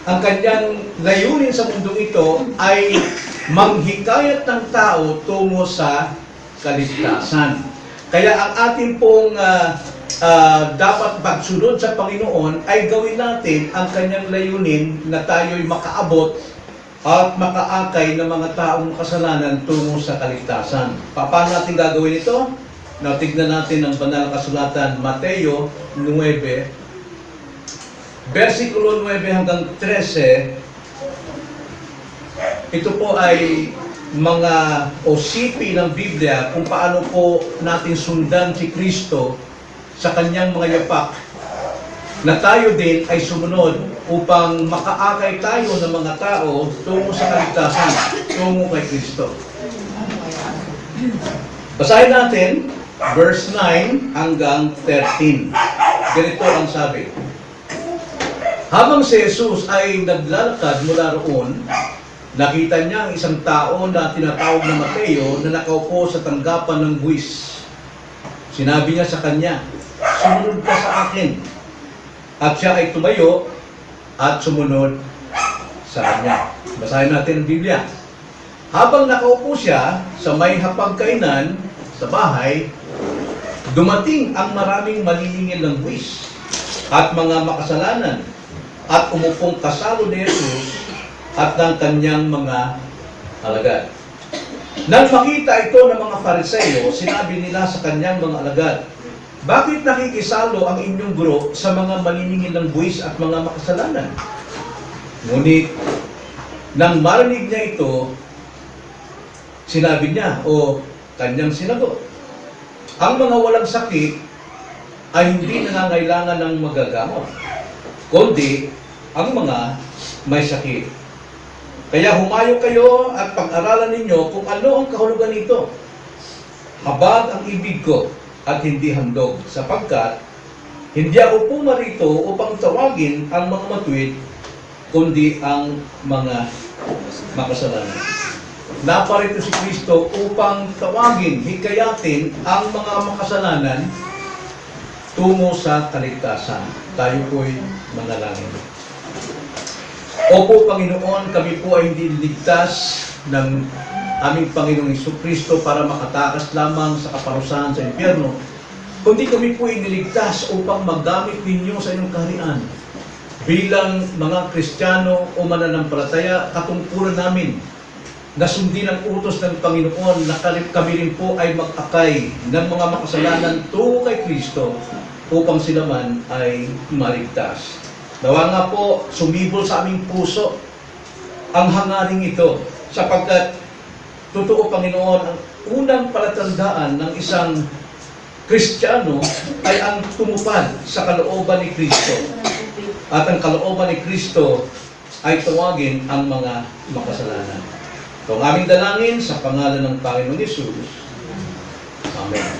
ang kanyang layunin sa mundong ito ay manghikayat ng tao tungo sa kaligtasan. Kaya ang ating pong dapat pagsunod sa Panginoon ay gawin natin ang kanyang layunin na tayo'y makaabot at makaakay ng mga taong kasalanan tungo sa kaligtasan. Paano natin gagawin ito? Tignan natin ang banal na kasulatan, Mateo 9, versikulo 9 hanggang 13. Ito po ay mga osipi ng Biblia kung paano po natin sundan si Kristo sa kanyang mga yapak, na tayo din ay sumunod upang makaakay tayo ng mga tao tungo sa kaligtasan, tungo kay Kristo. Basahin natin verse 9 hanggang 13. Ganito ang sabi. Habang si Jesus ay naglalakad mula roon, nakita niya ang isang tao na tinatawag na Mateo na nakaupo sa tanggapan ng buwis. Sinabi niya sa kanya, "Sumunod ka sa akin." At siya ay tumayo at sumunod sa kanya. Basahin natin ang Biblia. Habang nakaupo siya sa may hapagkainan sa bahay, dumating ang maraming malilingil ng buwis at mga makasalanan at umupong kasalo ni Jesus at ng kanyang mga alagad. Nang makita ito ng mga Fariseo, sinabi nila sa kanyang mga alagad, "Bakit nakikisalo ang inyong guro sa mga maniningil ng buwis at mga makasalanan?" Ngunit, nang marinig niya ito, sinabi niya o kanyang sinagot, "Ang mga walang sakit ay hindi nangangailangan ng magagamot, kundi ang mga may sakit. Kaya humayo kayo at pag-aralan ninyo kung ano ang kahulugan nito. Habag ang ibig ko at hindi handog, sapagkat hindi ako pumarito upang tawagin ang mga matuwid, kundi ang mga makasalanan." Naparito si Kristo upang tawagin, hikayatin ang mga makasalanan tungo sa kaligtasan. Tayo po'y manalangin. Opo, Panginoon, kami po ay hindi ligtas ng aming Panginoong Jesucristo para makatakas lamang sa kaparusahan sa impyerno, kundi kami po ay niligtas upang magamit ninyo sa inyong kaharian. Bilang mga Kristiyano o mananampalataya, katungkulan namin na sundin ang utos ng Panginoon na kami rin po ay mag-akay ng mga makasalanan tungo kay Kristo upang sila man ay maligtas. Nawa nga po, sumibol sa aming puso ang hangaring ito, sapagkat totoo, Panginoon, ang unang palatandaan ng isang Kristiyano ay ang tumupad sa kalooban ni Kristo. At ang kalooban ni Kristo ay tawagin ang mga makasalanan. Ito ang aming dalangin sa pangalan ng Panginoon Hesus. Amen.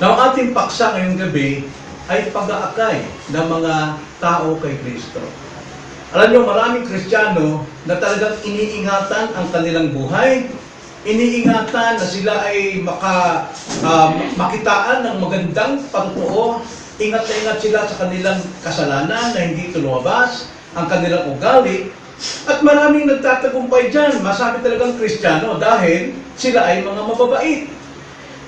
Now, ang ating paksa ngayong gabi ay pag-aakay ng mga tao kay Kristo. Alam niyo, maraming Kristiyano na talagang iniingatan ang kanilang buhay, iniingatan na sila ay makitaan ng magandang pagtoo, ingat na ingat sila sa kanilang kasalanan na hindi ito lumabas, ang kanilang ugali, at maraming nagtatagumpay dyan, masabi talagang Kristiyano dahil sila ay mga mababait.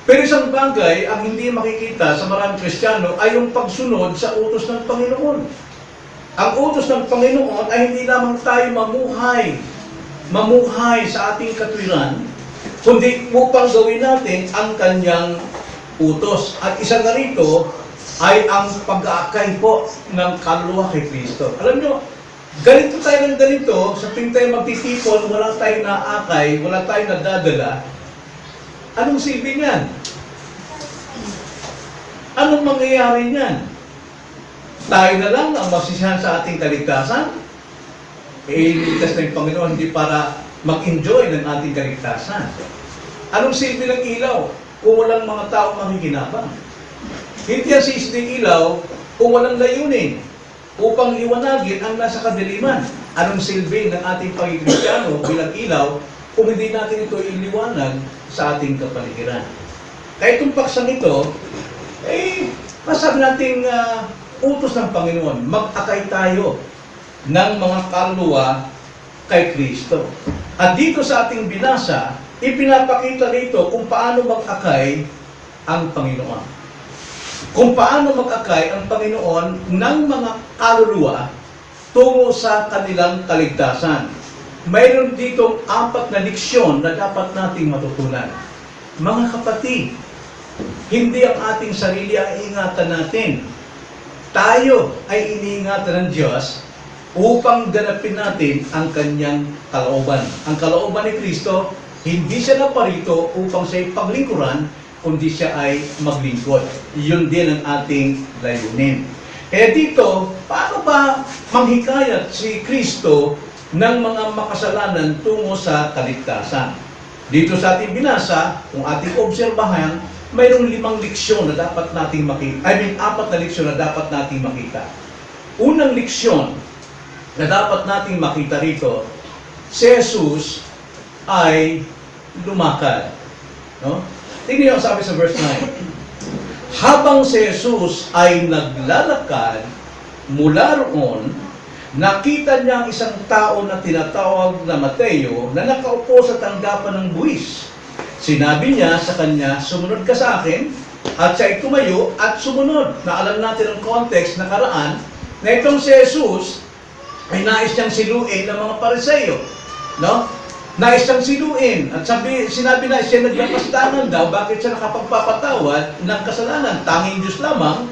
Pero isang bagay ang hindi makikita sa maraming Kristiyano ay yung pagsunod sa utos ng Panginoon. Ang utos ng Panginoon ay hindi lamang tayo mamuhay sa ating katwiran, kundi upang gawin natin ang kanyang utos. At isa na rito ay ang pag-aakay po ng kaluluwa kay Kristo. Alam nyo, ganito tayo ng ganito, sa tuwing tayo magtitipon, wala tayong naakay, wala tayong nadadala. Anong silbi niyan? Anong mangyayari niyan? Tayo na lang ang masisiyahan sa ating kaligtasan? Iligtas na yung Panginoon hindi para mag-enjoy ng ating kaligtasan. Anong silbi ng ilaw kung walang mga tao makikinabang? Hindi ang silbi ng ilaw kung walang layunin upang liwanagin ang nasa kadiliman. Anong silbi ng ating pagiging Kristiyano bilang ilaw kung hindi natin ito iliwanag sa ating kapaligiran? Kaya itong paksang ito, masabi nating utos ng Panginoon, mag-akay tayo ng mga kaluluwa kay Kristo. At dito sa ating binasa, ipinapakita rito kung paano mag-akay ang Panginoon. Kung paano mag-akay ang Panginoon ng mga kaluluwa tungo sa kanilang kaligtasan. Mayroon ditong 4 na leksyon na dapat nating matutunan. Mga kapatid, hindi ang ating sarili ang iingatan natin. Tayo ay iniingatan ng Diyos upang ganapin natin ang kanyang kalooban. Ang kalooban ni Kristo, hindi siya naparito upang siya paglingkuran, kundi siya ay maglingkod. Iyon din ang ating layunin. Kaya dito, paano ba manghikayat si Kristo ng mga makasalanan tungo sa kaligtasan? Dito sa ating binasa, kung ating obserbahan, mayroong 5 leksyon na dapat nating makita. 4 na leksyon na dapat nating makita. Unang leksyon na dapat nating makita rito, si Jesus ay lumakad. No? Tingnan niyo ang sabi sa verse 9. Habang si Jesus ay naglalakad mula roon, nakita niya ang isang tao na tinatawag na Mateo na nakaupo sa tanggapan ng buwis. Sinabi niya sa kanya, sumunod ka sa akin, at siya ay tumayo at sumunod. Na alam natin ang context na karaan na itong si Jesus ay nais niyang siluin ng mga Pariseo. No? Nais siyang siluin. At sinabi na siya naglapastangan daw, bakit siya nakapagpapatawad ng kasalanan? Tanging Diyos lamang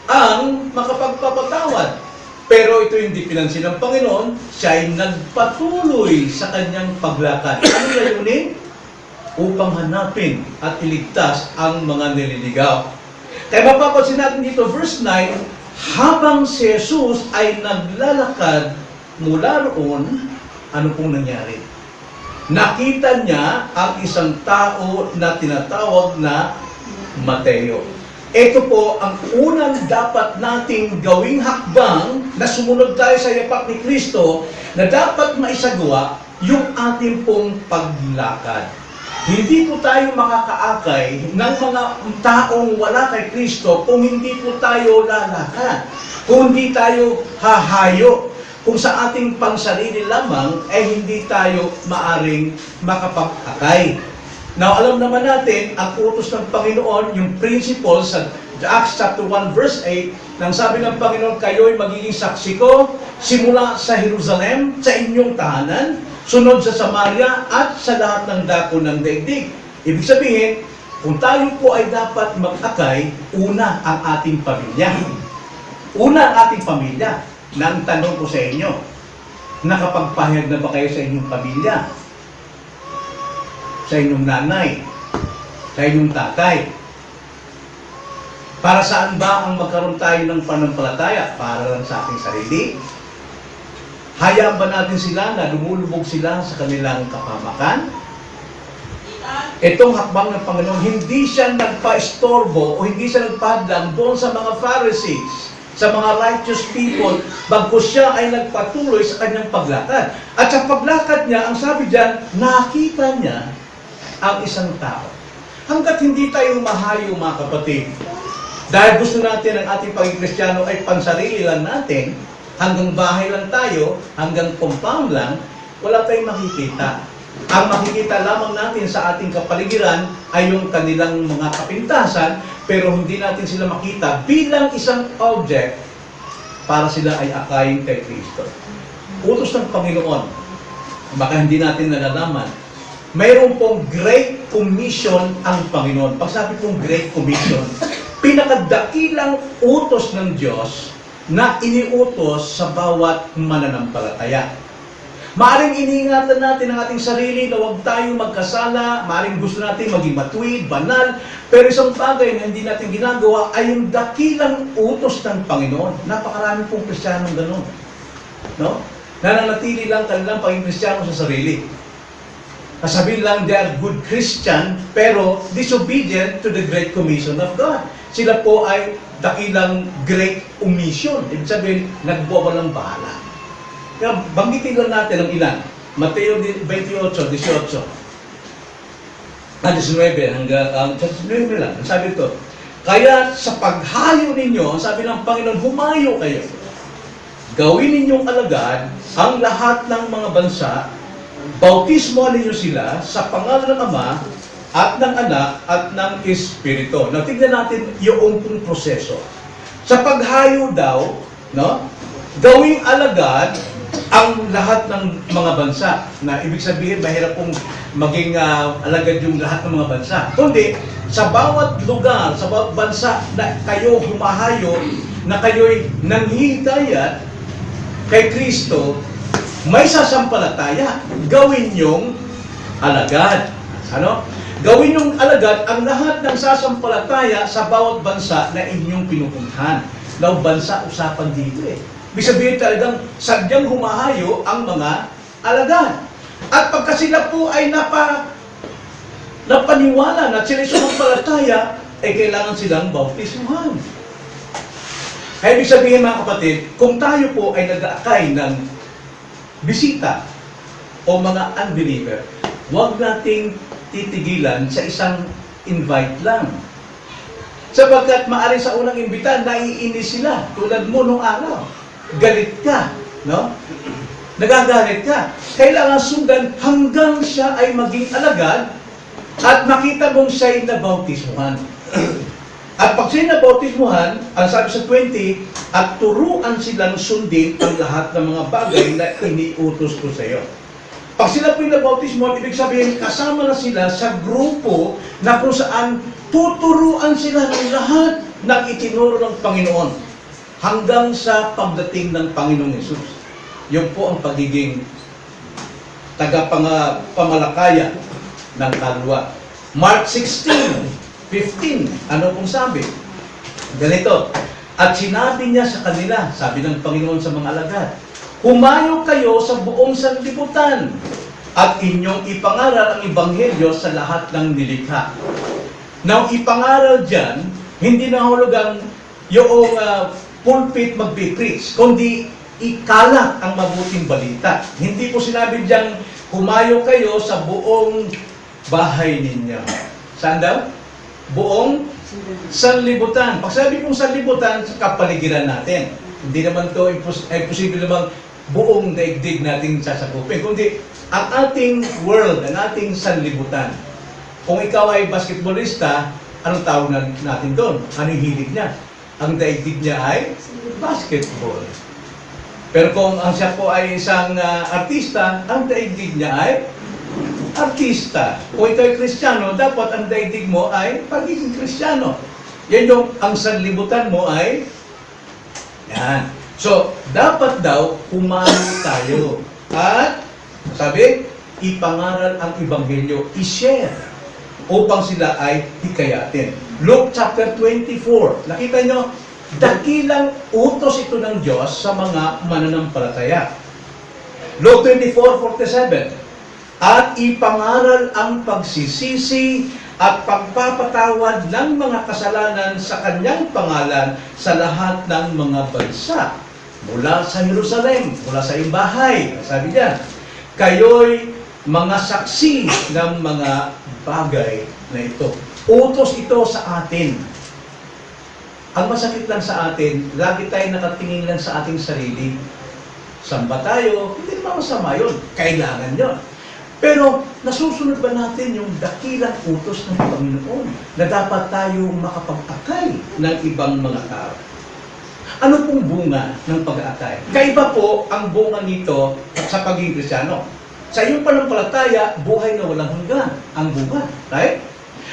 ang makapagpapatawad. Pero ito hindi pinansin ng Panginoon, siya ay nagpatuloy sa kanyang paglakad. Ano layunin? Upang hanapin at iligtas ang mga nililigaw. Kaya mapapansin natin dito, verse 9, habang si Jesus ay naglalakad mula roon, ano pong nangyari? Nakita niya ang isang tao na tinatawag na Mateo. Ito po ang unang dapat nating gawing hakbang na sumunod tayo sa yapak ni Kristo na dapat maisagawa yung ating pong paglakad. Hindi po tayo makakaakay ng mga taong wala kay Kristo kung hindi po tayo lalakad, kung hindi tayo hahayo, kung sa ating pansarili lamang ay hindi tayo maaring makapag-akay. Now, alam naman natin, ang utos ng Panginoon, yung principle sa Acts chapter 1 verse 8, nang sabi ng Panginoon, kayo'y magiging saksi ko simula sa Jerusalem, sa inyong tahanan, sunod sa Samaria, at sa lahat ng dako ng daigdig. Ibig sabihin, kung tayo po ay dapat mag-akay, una ang ating pamilya. Una ang ating pamilya. Nang tanong ko sa inyo, nakapagpahayag na ba kayo sa inyong pamilya? Sa inyong nanay? Sa inyong tatay? Para saan ba ang magkaroon tayo ng panampalataya? Para lang sa ating sarili? Hayaan ba natin sila na lumulubog sila sa kanilang kapamakan? Itong hakbang ng Panginoon, hindi siya nagpa-istorbo o hindi siya nagpadlang doon sa mga Pharisees, sa mga righteous people, bagkus siya ay nagpatuloy sa kanyang paglakad. At sa paglakad niya, ang sabi diyan, nakita niya ang isang tao. Hanggat hindi tayo mahayo, mga kapatid, dahil gusto natin ang ating pagiging Kristiyano ay pansarili lang natin, hanggang bahay lang tayo, hanggang compound lang, wala tayong makikita. Ang makikita lamang natin sa ating kapaligiran ay yung kanilang mga kapintasan, pero hindi natin sila makita bilang isang object para sila ay akayin kay Kristo. Utos ng Panginoon, baka hindi natin nalalaman, mayroon pong Great Commission ang Panginoon. Pag sabi pong Great Commission, pinakadakilang utos ng Diyos na iniutos sa bawat mananampalataya. Maaring iniingatan natin ang ating sarili na huwag tayong magkasala, maaring gusto natin maging matuwid, banal, pero isang bagay na hindi natin ginagawa ay yung dakilang utos ng Panginoon. Napakarami pong Kristiyanong ganun. No? Nananatili lang kanilang pagiging Kristiyano sa sarili. Sabihin lang, they are good Christian, pero disobedient to the Great Commission of God. Sila po ay dakilang Great Omission. Ibig sabihin, nagbawalang bahala. Kaya banggitin lang natin ang ilan. Mateo 28, 18. 19 hanggang 19 lang. Sabi ito, kaya sa paghayo ninyo, sabi ng Panginoon, humayo kayo. gawin ninyong alagad ang lahat ng mga bansa, bautismo ninyo sila sa pangalan ng Ama at ng Anak at ng Espiritu. Now, tignan natin yung proseso. Sa paghayo daw, no, gawing alagad ang lahat ng mga bansa. Na ibig sabihin, mahirap pong maging alagad yung lahat ng mga bansa. Kundi, sa bawat lugar, sa bawat bansa na kayo humahayo, na kayo'y nanghihikayat kay Kristo, may sasampalataya, gawin yung alagad. Ano? Gawin yung alagad ang lahat ng sasampalataya sa bawat bansa na inyong pinupuntahan. Now, bansa usapan dito eh. Ibig sabihin talagang sadyang humahayo ang mga alagad. At pagka sila po ay napaniwala na sila sumampalataya, ay kailangan silang bautismuhan. Kaya ibig sabihin mga kapatid, kung tayo po ay nag-aakay ng bisita o mga unbeliever, huwag nating titigilan sa isang invite lang. Sapagkat maaari sa unang imbita, naiinis sila. Tulad mo nung araw. Galit ka. No? Nagagalit ka. Kailangan sundan hanggang siya ay maging alagad at makita mong siya'y nabautismuhan. At pag siya'y nabautismuhan, ang sabi sa 20, at turuan silang sundin ang lahat ng mga bagay na iniutos ko sa iyo. Pag sila po yung nabautismuhan, ibig sabihin, kasama na sila sa grupo na kung saan tuturuan sila ng lahat ng itinuro ng Panginoon hanggang sa pagdating ng Panginoong Hesus. Yun po ang pagiging tagapamalakaya ng kaluluwa. Mark 16:15, ano pong sabi? Ganito, at sinabi niya sa kanila, sabi ng Panginoon sa mga alagad, humayo kayo sa buong sanlibutan at inyong ipangaral ang Ebanghelyo sa lahat ng nilikha. Now, ipangaral dyan, hindi nahulugang yung pulpit magpipreach, kundi ikalat ang mabuting balita. Hindi po sinabi dyan, humayo kayo sa buong bahay ninyo. Saan daw? Buong sanlibutan. Pag sabi pong sanlibutan, sa kapaligiran natin. Hindi naman ito, imposible namang buong daigdig nating sasakupin. Kundi, ang ating world, ang ating sanlibutan. Kung ikaw ay basketballista, anong tawag natin doon? Ano yung hilig niya? Ang daigdig niya ay basketball. Pero kung ang siya po ay isang artista, ang daigdig niya ay artista. Kung ikaw ay Kristiyano, dapat ang daigdig mo ay pagiging Kristiyano. Yan yung ang sanlibutan mo ay yan. So, dapat daw humayo tayo. At, sabi, ipangaral ang Ebanghelyo, i-share upang sila ay hikayatin. Luke chapter 24. Nakita nyo, dakilang utos ito ng Diyos sa mga mananampalataya. Luke 24:47. At ipangaral ang pagsisisi at pagpapatawad ng mga kasalanan sa kanyang pangalan sa lahat ng mga bansa. Mula sa Jerusalem, mula sa iyong bahay. Sabi diyan, kayo'y mga saksi ng mga bagay na ito. Utos ito sa atin. Ang masakit lang sa atin, lagi tayo nakatingin lang sa ating sarili. Saan ba tayo? Hindi naman masama yun. Kailangan yun. Pero nasusunod ba natin yung dakilang utos ng Panginoon na dapat tayo makapag-akay ng ibang mga tao? Ano pong bunga ng pag-aakay? Kaiba po ang bunga nito sa pagiging Kristiyano. Sa iyong panampalataya, buhay na walang hanggan ang bunga. Right?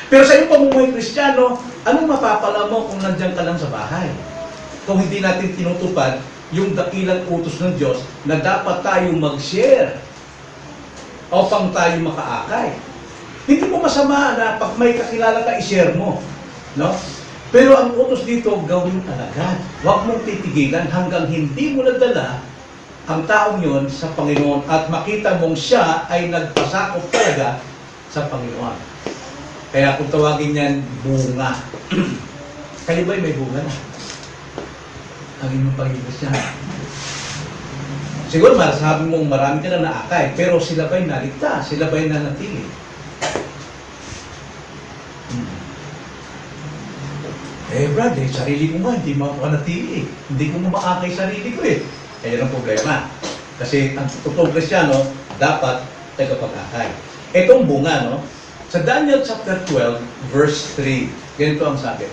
Pero sa iyong pamumuhay Kristiyano, anong mapapala mo kung nandiyan ka lang sa bahay? Kung hindi natin tinutupad yung dakilang utos ng Diyos na dapat tayo mag-share upang tayo makaakay. Hindi mo masama na pag may kakilala ka, i-share mo. No? Pero ang utos dito, gawin alagad. Huwag mong titigilan hanggang hindi mo nadala ang taong yon sa Panginoon at makita mong siya ay nagpasakop talaga sa Panginoon. Kaya kung tawagin yan, bunga. Kayo ba'y may bunga na? Ang inyong pag-ibig. Siguro masasabi mong marami ka na naakay, pero sila ba'y naligtas? Sila ba'y nanatili? Eh, brad, sarili ko nga, hindi mo ako natili. Hindi ko maakay sarili ko eh. Kaya ang problema. Kasi ang totoong Kristiyano, dapat tagapag-akay. Itong bunga, no? Sa Daniel chapter 12, verse 3, ganito ang sabi.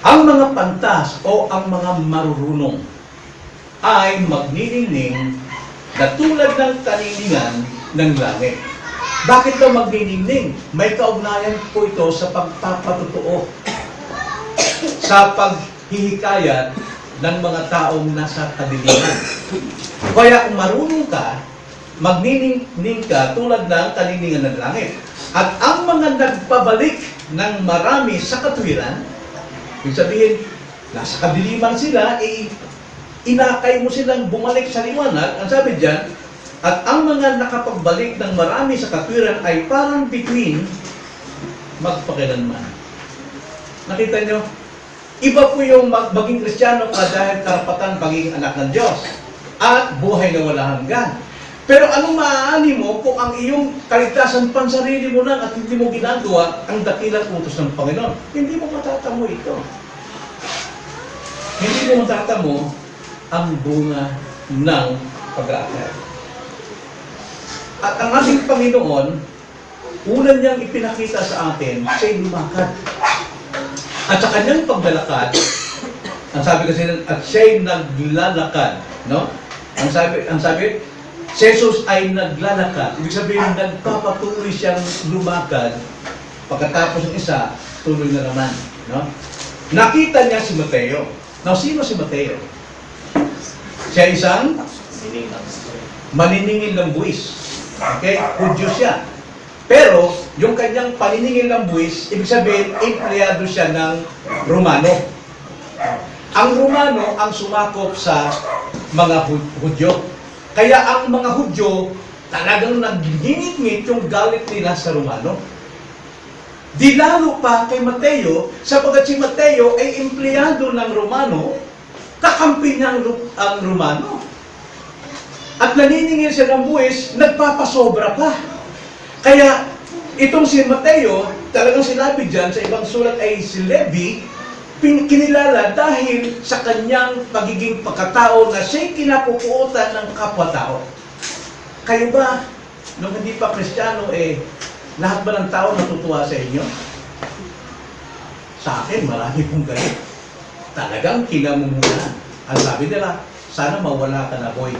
Ang mga pantas o ang mga marurunong ay magniningning na tulad ng kaniningan ng langit. Bakit daw magniningning? May kaugnayan po ito sa pagpapatotoo, sa paghihikayat ng mga taong nasa kadiliman. Kaya kung marunong ka, magniningning ka tulad ng kaniningan ng langit. At ang mga nagpabalik ng marami sa katwiran, ibig sabihin, nasa kadiliman sila, inakay mo silang bumalik sa liwanag. Ang sabi dyan, at ang mga nakapagbalik ng marami sa katwiran ay parang bituin magpakilanman. Nakita nyo? Iba po yung maging Kristiyano ka dahil karapatan pagiging anak ng Diyos at buhay na wala hanggan. Pero anong maaani mo kung ang iyong kaligtasan pansarili mo lang at hindi mo ginagawa ang dakilang utos ng Panginoon? Hindi mo matatamo ito. Hindi mo matatamo ang bunga ng pag-aakay. At ang ating Panginoon, una niyang ipinakita sa atin, siya'y lumakad. At sa kanyang paglalakad, ang sabi kasi, at siya'y naglalakad, no? Ang sabi, si Jesus ay naglalakad. Ibig sabihin, nagpapatuloy siyang lumakad. Pagkatapos ng isa, tuloy na naman, no? Nakita niya si Mateo. Now, sino si Mateo? Siya isang maniningil ng buwis. Okay? Hudyo siya. Pero, yung kanyang paniningil ng buwis, ibig sabihin, empleyado siya ng Romano. Ang Romano ang sumakop sa mga Hudyo. Kaya ang mga Hudyo, talagang nagingit-ngit yung galit nila sa Romano. Di lalo pa kay Mateo, sapagkat si Mateo ay empleyado ng Romano, kakampi niya ang Romano. At naniningil siya ng buwis, nagpapasobra pa. Kaya itong si Mateo, talagang sinabi dyan sa ibang sulat ay si Levi, kinilala dahil sa kanyang pagiging pagkatao na siya'y kinapupuotan ng kapwa-tao. Kayo ba, nung hindi pa Kristiyano, lahat ba ng tao natutuwa sa inyo? Sa akin, marami pong galit. Talagang kinamumulan. Ang sabi nila, sana mawala ka na, boy.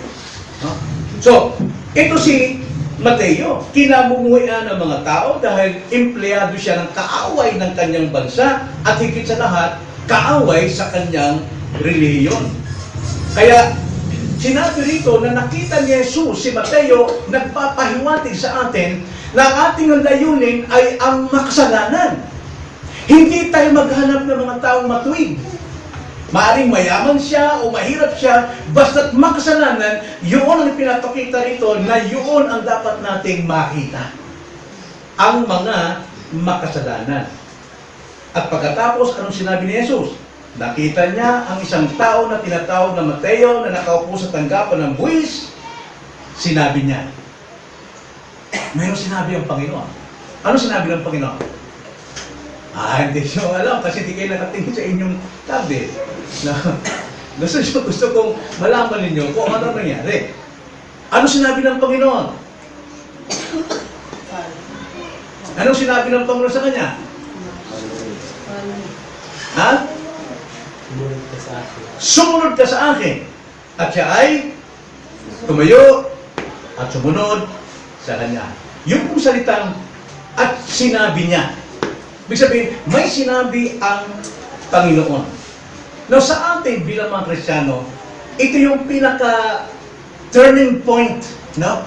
No? So, ito si Mateo, kinamumuhian ng mga tao dahil empleyado siya ng kaaway ng kanyang bansa at higit sa lahat, kaaway sa kanyang relihiyon. Kaya, sinabi rito na nakita ni Jesus, si Mateo, nagpapahiwatig sa atin na ang ating layunin ay ang makasalanan. Hindi tayo maghanap ng mga taong matuwid. Maaring mayaman siya o mahirap siya, basta't makasalanan, yun ang pinapakita rito na yun ang dapat nating makita. Ang mga makasalanan. At pagkatapos, anong sinabi ni Jesus? Nakita niya ang isang tao na tinatawag na Mateo na nakaupo sa tanggapan ng buwis. Sinabi niya, mayroong sinabi ang Panginoon. Ano sinabi ng Panginoon? Hindi siya alam kasi hindi kayo nakatingin sa inyong tablet. Gusto kong malaman ninyo kung ano nangyari. Ano sinabi ng Panginoon? Anong sinabi ng Panginoon sa kanya? Ha? Sumunod ka sa akin. At siya ay tumayo at sumunod sa kanya. Yung pong salitang at sinabi niya. Ibig sabihin, may sinabi ang Panginoon. Now, sa atin bilang mga Kristiyano, ito yung pinaka-turning point, no?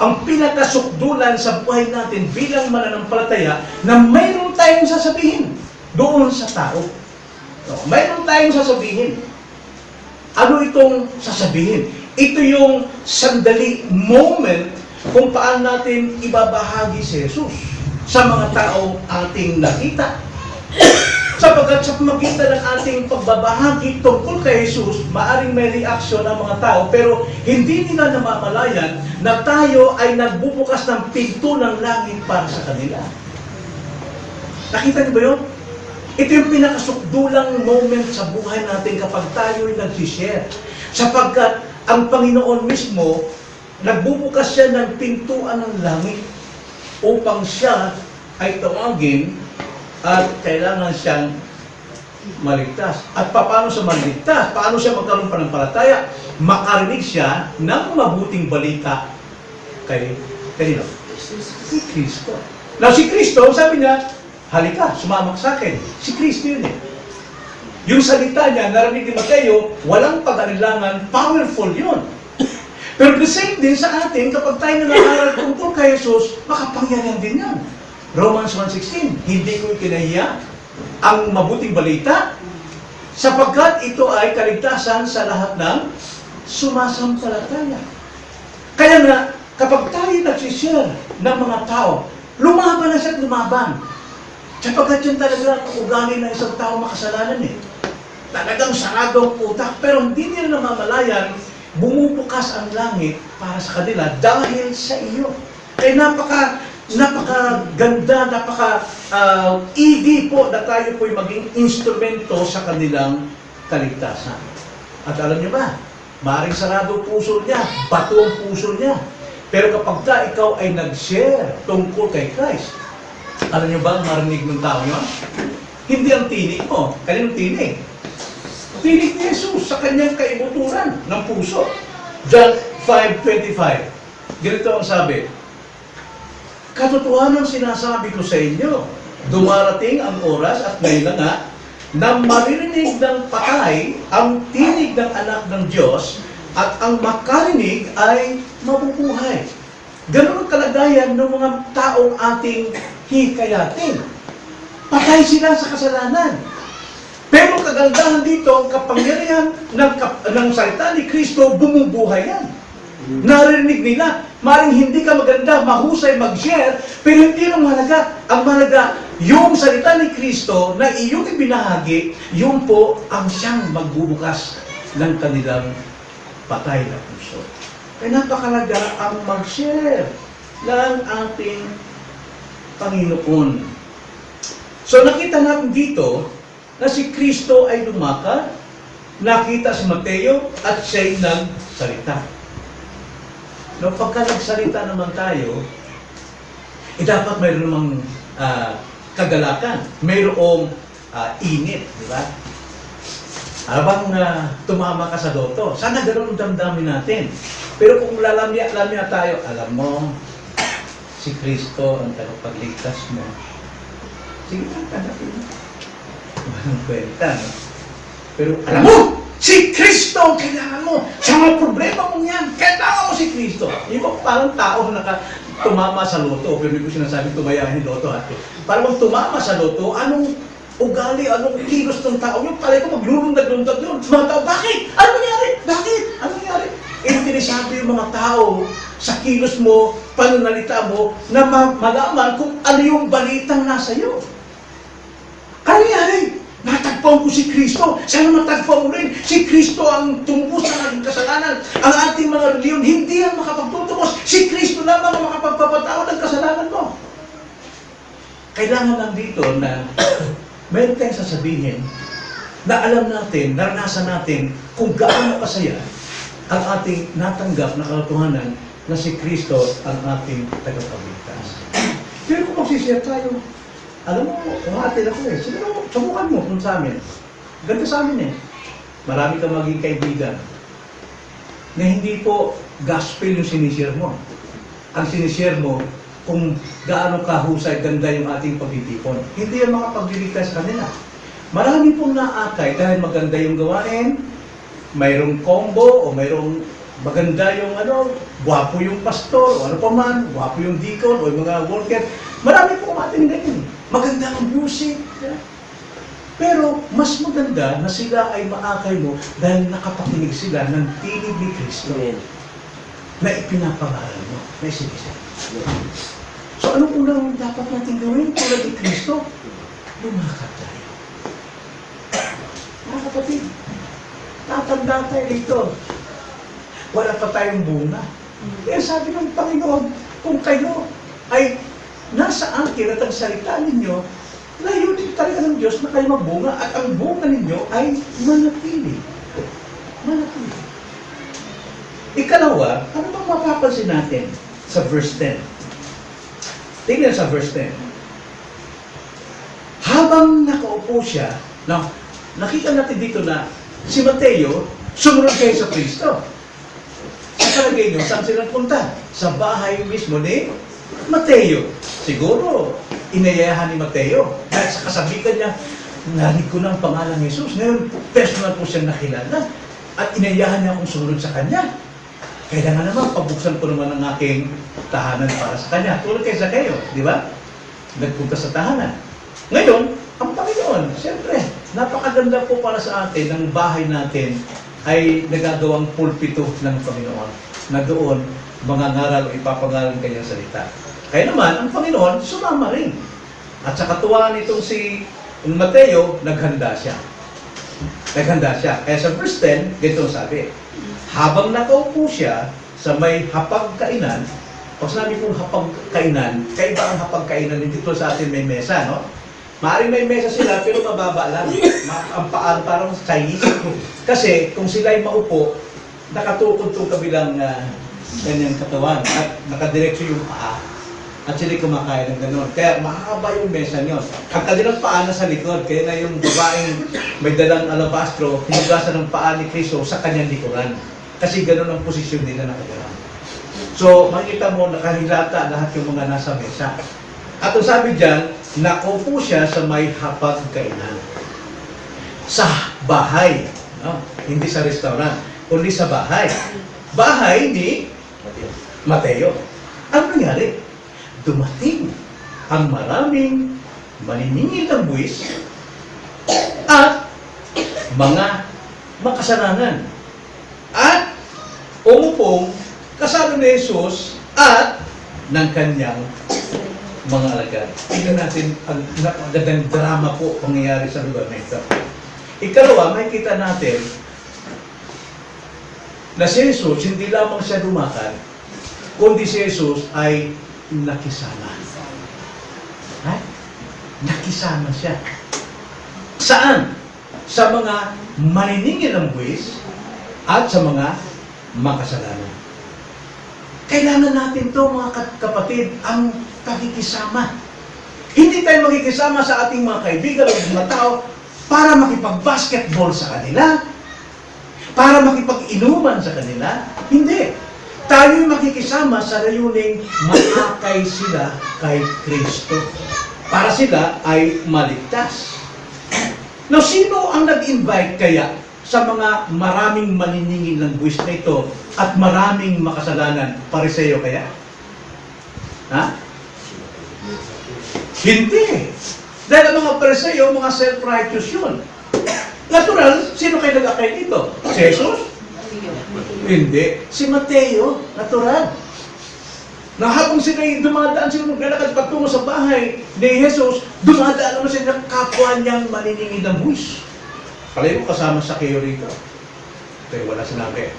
Ang pinaka-sukdulan sa buhay natin bilang mananampalataya na mayroon tayong sasabihin doon sa tao. No? Mayroon tayong sasabihin. Ano itong sasabihin? Ito yung sandali, moment, kung paano natin ibabahagi si Jesus sa mga taong ating nakita. Sapagkat sa pamagitan ng ating pagbabahagi tungkol kay Jesus, maaring may reaksyon ang mga tao, pero hindi nila namamalayan na tayo ay nagbubukas ng pinto ng langit para sa kanila. Nakita niyo ba yun? Ito yung pinakasukdulang moment sa buhay natin kapag tayo'y nag-share. Sapagkat ang Panginoon mismo, nagbubukas siya ng pintuan ng langit upang siya ay tawagin at kailangan siyang maligtas. At paano siya maligtas? Paano siya magkaroon pananampalataya? Makarinig siya ng mabuting balita kay kanino? Si Kristo. Now si Kristo, sabi niya, halika, sumama ka sa akin. Si Kristo yun eh. Yung salita niya, narinig ni Mateo, walang pag-alilangan, powerful yun. Pero the same din sa atin, kapag tayo nangaral tungkol kay Jesus, makapangyarihan din yan. Romans 1:16, hindi ko ikinahiya ang mabuting balita sapagkat ito ay kaligtasan sa lahat ng sumasampalataya. Kaya nga, kapag tayo nagsishare ng mga tao, lumaban na siya at lumaban. Sapagkat yun talaga ang ugali ng isang tao makasalanan eh. Talagang sarado ang utak, pero hindi nila namamalayan, bumubukas ang langit para sa kanila dahil sa iyo. Kaya napakaganda, easy po na tayo po'y maging instrumento sa kanilang kaligtasan. At alam niyo ba, maaaring sarado puso niya, bato ang puso niya. Pero kapag ikaw ay nag-share tungkol kay Christ, alam niyo ba ang marinig ng tao yun? Hindi ang tinig mo. Kaninong tinig? Tinig ni Jesus sa kanyang kaibuturan ng puso. John 5:25. Ganito ang sabi, katotohanan sinasabi ko sa inyo, dumarating ang oras at ngayon na nga, na maririnig ng patay ang tinig ng anak ng Diyos at ang makarinig ay mabubuhay. Ganun ang kalagayan ng mga taong ating hikayatin. Patay sila sa kasalanan. Pero kagandahan dito, ang kapangyarihan ng salita ni Kristo, bumubuhay yan. Narinig nila, maring hindi ka maganda, mahusay mag-share, pero hindi ang mahalaga. Ang mahalaga, yung salita ni Kristo na iyong ibinahagi, yun po ang siyang magbubukas ng kanilang patay na puso. Kaya napakalaga ang mag-share ng ating Panginoon. So nakita natin dito na si Kristo ay lumakad, nakita si Mateo at siya'y nagsalita. No, pagka nagsalita naman tayo, dapat mayroon namang kagalakan, mayroong init, di ba? Habang tumama ka sa loto, sana ganoon ang damdamin natin. Pero kung lalamya tayo, alam mo, si Kristo ang tagapagligtas mo. Sige, tanggapin mo. Walang kwenta, no? Pero alam mo, si Kristo ang kailangan mo. Sa mga problema mong yan, kailangan mo si Kristo. Yung parang tao na tumama sa loto, pero hindi ko sinasabi tumayahin loto. Parang tumama sa loto, anong ugali, anong kilos ng tao yung palay ko maglulundag-lundag yun. Mga tao, bakit? Ano nangyari? Bakit? Ano nangyari? Interesado yung mga tao sa kilos mo, panunalita mo, na malaman kung ano yung balitang nasa iyo. Ano nangyari? Natagpuan ko si Kristo. Sana matagpuan mo rin. Si Kristo ang tumumbos sa ating kasalanan. Ang ating mga reliyon, hindi ang makapagtutubos. Si Kristo lamang ang makapagpapatawad ng kasalanan mo. Kailangan lang dito na meron tayong sasabihin na alam natin, naranasan natin kung gaano kasaya ang ating natanggap na katotohanan na si Kristo ang ating tagapagligtas. Pero kung magsishare tayo, alam mo, kumati ako eh. Siguro, subukan mo kung sa amin. Ganda sa amin eh. Marami kang maging kaibigan na hindi po gospel yung sinishare mo. Ang sinishare mo, kung gaano kahusay, ganda yung ating pagtitipon. Hindi yung makapagliligtas sa kanila. Marami pong naakay dahil maganda yung gawain, mayroong combo o mayroong maganda yung gwapo yung pastor o ano pa man, gwapo yung deacon o yung mga worker. Marami pong ating ganyan. Maganda ang music. Pero mas maganda na sila ay maakay mo dahil nakapakinig sila ng tinig ni Kristo na ipinapangaral mo. May sinisip. So anong unang dapat natin gawin tulad ni Kristo? Lumakad tayo. Mga kapatid, tatanda tayo dito. Wala pa tayong bunga. Kaya sabi ng Panginoon, kung kayo ay nasa angkin at ang salita ninyo, layunin talaga ng Diyos na kayo magbunga at ang bunga ninyo ay manatili. Manatili. Ikalawa, ano bang mapapansin natin sa verse 10? Tingnan sa verse 10. Habang nakaupo siya, nakita natin dito na si Mateo sumunod kay sa Kristo. Sa palagay nyo, saan sila punta? Sa bahay mismo ni Mateo. Siguro, inayayahan ni Mateo. Dahil sa kasabihan niya, narinig ko ng pangalan ng Jesus. Ngayon, personal po siyang nakilala. At inayayahan niya akong sumunod sa kanya. Kailangan naman, pabuksan ko naman ang aking tahanan para sa kanya. Tulad kay Zacchaeus, di ba? Nagpunta sa tahanan. Ngayon, ang Panginoon, siyempre, napakaganda po para sa atin, ang bahay natin ay nagagawang pulpito ng Panginoon. Na doon, mangangaral o ipapangaral ng kanyang salita. Kaya naman, ang Panginoon, sumama rin. At sa katuwaan nitong si Mateo, naghanda siya. Naghanda siya. Kaya sa verse 10, ganito sabi, habang nakaupo siya sa may hapagkainan, pag sinabi kong hapagkainan, kaiba ang hapagkainan, hindi to sa atin may mesa, no? Maaaring may mesa sila, pero mababa lang. Ang paan parang Chinese. Kasi kung sila ay maupo, nakatukod itong kabilang ganyang katawan at nakadiretso yung paa. At sila kumakain ng gano'n. Kaya mahaba yung mesa nyo. Ang kanilang paa na sa likod, kaya na yung babaeng may dalang alabastro, hinugasan ng paa ni Kristo sa kanyang likuran. Kasi gano'n ang posisyon nila nakagawa. So, makikita mo, nakahilata lahat yung mga nasa mesa. At ang sabi dyan, nakaupo siya sa may hapagkainan. Sa bahay. No? Hindi sa restaurant, kundi sa bahay. Bahay ni Mateo. Ano nangyari? Dumating ang maraming maniningil ng buwis at mga makasalanan. At umupong kasama ni Jesus at ng kanyang mga alagad. Tingnan natin ang napagandang drama po pangyayari sa lugar na ito. Ikalawa, makikita natin na si Jesus, hindi lamang siya lumakad, kundi si Jesus ay nakisama. Ha? Nakisama siya. Saan? Sa mga maniningil ng buwis at sa mga makasalanan. Kailangan natin to mga kapatid, ang pakikisama. Hindi tayo makikisama sa ating mga kaibigan o mga tao para makipag-basketball sa kanila, para makipag-inuman sa kanila. Hindi. Tayo'y makikisama sa layuning maakay sila kay Kristo para sila ay maligtas. Now, sino ang nag-invite kaya sa mga maraming maniningil ng buwis na ito at maraming makasalanan? Pariseo kaya? Ha? Hindi. Dahil ang mga pariseo, mga self-righteous yun. Natural, sino kayo nag-akay dito? Si Jesus? Hindi. Si Mateo, natural. Na habang sila'y dumadaan sila maglalakad patungo sa bahay ni Jesus, dumadaan naman sila kapwa niyang maniningil ng buwis. Palay mo kasama sa kayo rito. Ito wala sinabi.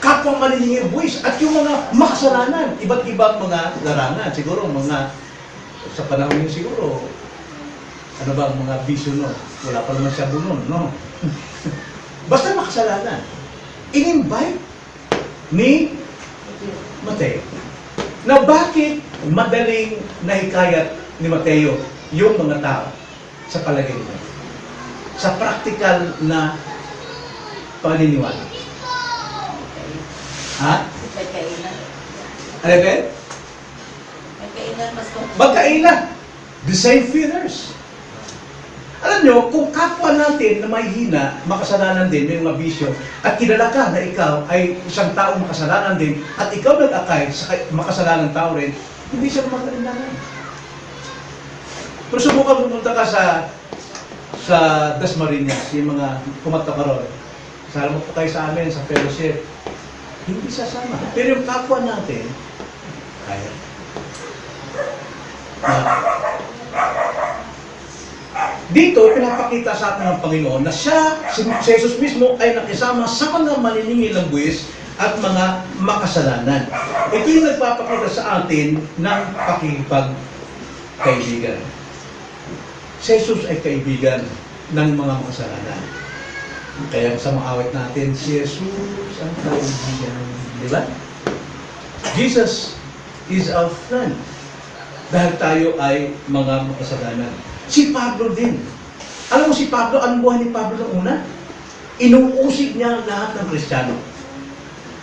Kapwa maniningil ng buwis at yung mga makasalanan, iba't ibang mga larangan. Siguro mga, sa panahon yun siguro, ano ba ang mga bisyo, no? Wala pa naman siya bunon, no? Basta makasalanan. In-invite ni Mateo. Na bakit madaling nahikayat ni Mateo yung mga tao sa palagay niya? Sa practical na paniniwala. Ha? Magkainan. Ano ba? Magkainan mas Magkailan. The same feeders. Alam nyo, kung kapwa natin na may hina, makasalanan din, may mga bisyo, at kilala ka na ikaw ay isang taong makasalanan din, at ikaw nag-akay sa makasalanan tao rin, hindi siya magkalindahan. Pero subukan pumunta ka sa Dasmariñas, yung mga kumata ka ron. Salamat po kayo sa amin, sa fellowship. Hindi sasama. Pero yung kapwa natin, kaya. Dito, pinapakita sa atin ng Panginoon na siya, si Jesus mismo, ay nakisama sa mga maniningil ng buwis at mga makasalanan. Ito yung nagpapakita sa atin ng pakikipagkaibigan. Si Jesus ay kaibigan ng mga makasalanan. Kaya sa mga awit natin, si Jesus ang kaibigan. Di ba? Jesus is our friend. Dahil tayo ay mga makasalanan. Si Pablo din. Alam mo si Pablo, anong buhay ni Pablo noong una? Inuusig niya lahat ng Kristiyano.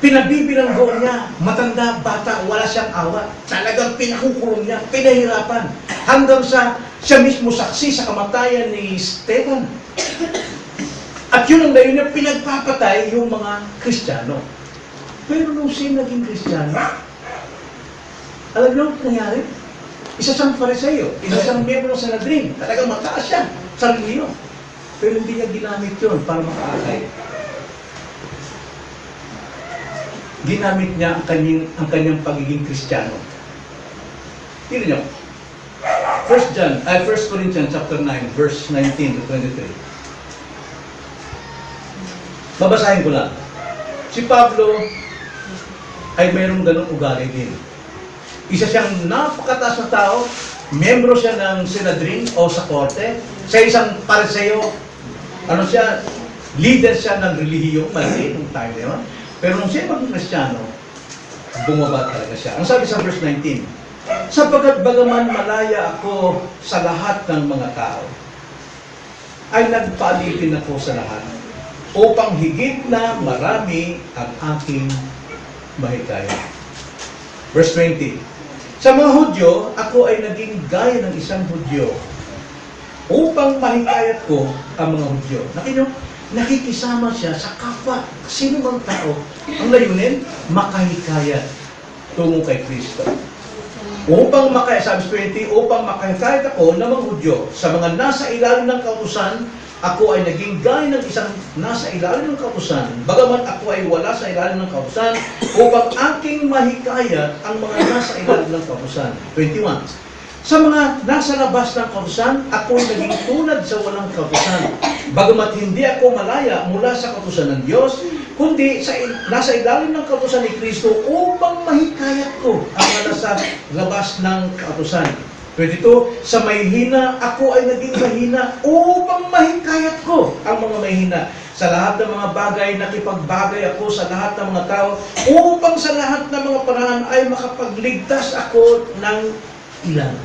Pinabibilanggo niya, matanda, bata, wala siyang awa. Talagang pinakukulong niya, pinahirapan. Hanggang sa siya mismo saksi sa kamatayan ni Stephen. At yun ang dayon niya, pinagpapatay yung mga Kristiyano. Pero nung siya naging Kristiyano, alam niyo ang nangyari? Isa siyang Fariseo, isa siyang miyembro sa Sanhedrin. Talagang mataas siya sa relihiyon. Pero hindi niya ginamit yun para makaakay. Ginamit niya ang kanyang pagiging Kristiyano. Tignan niyo. 1 Corinthians chapter 9, verse 19 to 23. Babasahin ko lang. Si Pablo ay mayroong ganong ugali din. Isa siyang napakataas na tao, miyembro siya ng Sanhedrin o sa korte, sa isang pariseo, leader siya ng relihiyong mali nung time na yun. Pero nung siya maging Kristiyano, bumaba talaga siya. Ang sabi sa verse 19, sapagkat bagaman malaya ako sa lahat ng mga tao, ay nagpaalipin ako sa lahat, upang higit na marami ang aking mahikaya. Verse 20, sa mga Hudyo, ako ay naging gaya ng isang Hudyo, upang mahikayat ko ang mga Hudyo. Nakikisama siya sa kapwa, sino mang tao. Ang layunin, makahikayat tungo kay Kristo. Upang sabi 20, upang makahikayat ako ng mga Hudyo sa mga nasa ilalim ng kautusan, ako ay naging gaya ng isang nasa ilalim ng kautusan, bagaman ako ay wala sa ilalim ng kautusan, upang aking mahikayat ang mga nasa ilalim ng kautusan. 21. Sa mga nasa labas ng kautusan, ako ay naging tunad sa walang kautusan. Bagamat hindi ako malaya mula sa kautusan ng Diyos, kundi nasa ilalim ng kautusan ni Kristo upang mahikayat ko ang mga nasa labas ng kautusan. 22, sa mahihina, ako ay naging mahina upang mahikayat ko ang mga mahihina. Sa lahat ng mga bagay, nakipagbagay ako sa lahat ng mga tao upang sa lahat ng mga paraan ay makapagligtas ako ng ilan.